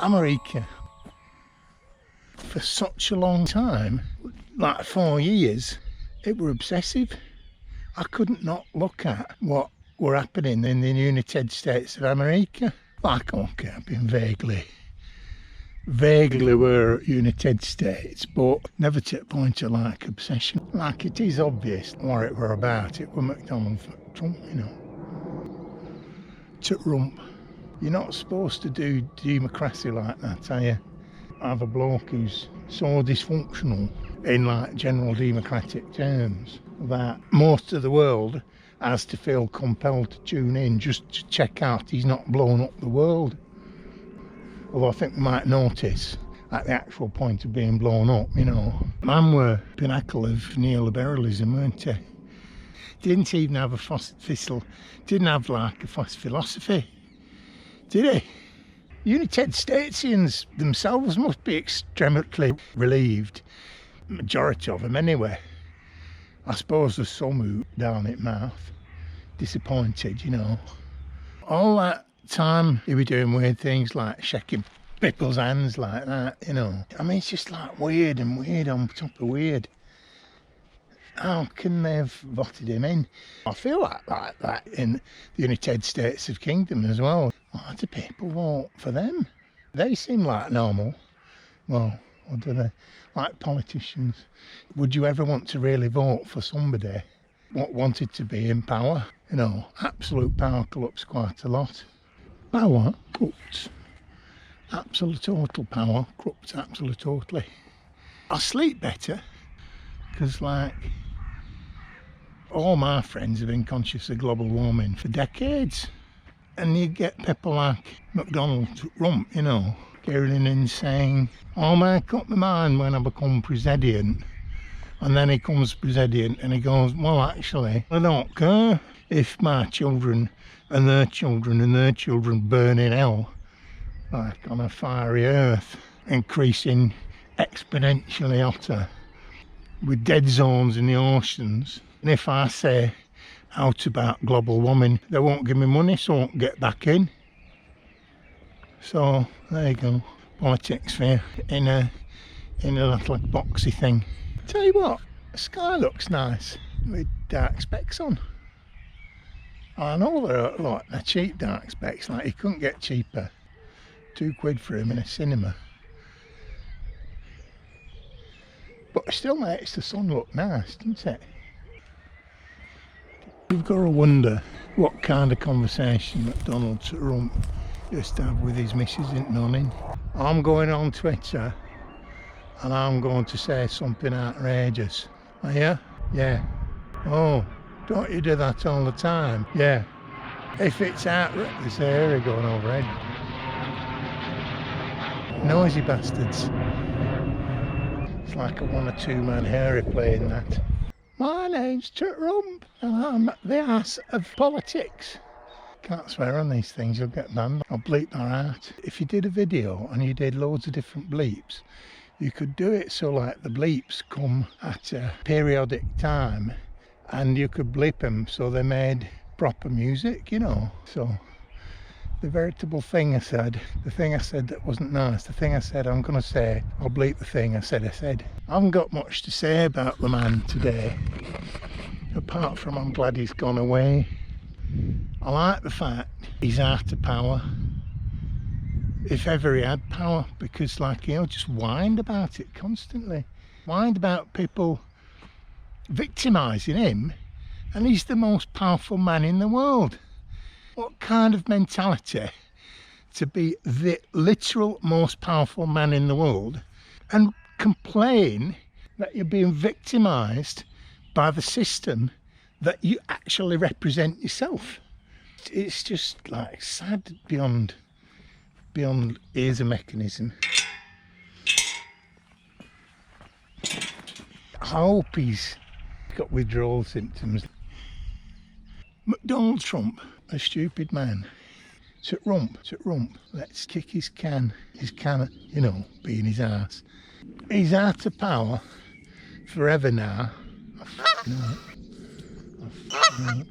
America, for such a long time, like 4 years, it were obsessive. I couldn't not look at what were happening in the United States of America. Like, okay, I've been vaguely were United States, but never to the point of like obsession. Like, it is obvious what it were about. It were McDonald for Trump, you know. To Trump. You're not supposed to do democracy like that, are you? Have a bloke who's so dysfunctional in like general democratic terms that most of the world has to feel compelled to tune in just to check out he's not blown up the world. Although I think we might notice at the actual point of being blown up, you know. Man were pinnacle of neoliberalism, weren't he? Didn't even have a didn't have like a philosophy, did he? United Statesians themselves must be extremely relieved, majority of them anyway. I suppose there's some who down at mouth, disappointed, you know. All that time he was doing weird things like shaking people's hands like that, you know. I mean, it's just like weird and weird on top of weird. How can they have voted him in? I feel like that in the United States of Kingdom as well. Why do people vote for them? They seem like normal. Well, what do they? Like politicians. Would you ever want to really vote for somebody what wanted to be in power? You know, absolute power corrupts quite a lot. Power corrupts. Absolute total power corrupts absolute totally. I sleep better because, like, all my friends have been conscious of global warming for decades. And you get people like McDonald Rump, you know, getting in and saying, I'll make up my mind when I become president. And then he comes president and he goes, well, actually, I don't care if my children and their children burn in hell, like on a fiery earth, increasing exponentially hotter, with dead zones in the oceans. And if I say out about global warming, they won't give me money, so I won't get back in. So there you go, politics for in a little boxy thing. Tell you what, the sky looks nice with dark specks on. I know they're cheap dark specks, like you couldn't get cheaper. £2 for them in a cinema. But it still makes the sun look nice, doesn't it? You've got to wonder what kind of conversation that Donald Trump used to have with his missus in Nonning. I'm going on Twitter and I'm going to say something outrageous. Are you? Yeah. Oh, don't you do that all the time? Yeah. If it's outrageous, there's a hairy going overhead. Noisy bastards. It's like a 1 or 2 man hairy playing that. My name's Trump and I'm the ass of politics. Can't swear on these things, you'll get banned. I'll bleep that out. If you did a video and you did loads of different bleeps, you could do it so like the bleeps come at a periodic time and you could bleep them so they made proper music, you know. So the veritable thing I said, the thing I said that wasn't nice, the thing I said I'm going to say, I'll bleep the thing I said. I haven't got much to say about the man today, apart from I'm glad he's gone away. I like the fact he's out of power, if ever he had power, because like, you know, just whined about it constantly. Whined about people victimising him, and he's the most powerful man in the world. What kind of mentality to be the literal most powerful man in the world and complain that you're being victimised by the system that you actually represent yourself? It's just like sad beyond ears of mechanism. I hope he's got withdrawal symptoms. McDonald Trump, a stupid man. To rump, let's kick his can, you know, be in his arse. He's out of power forever now. I f***ing up.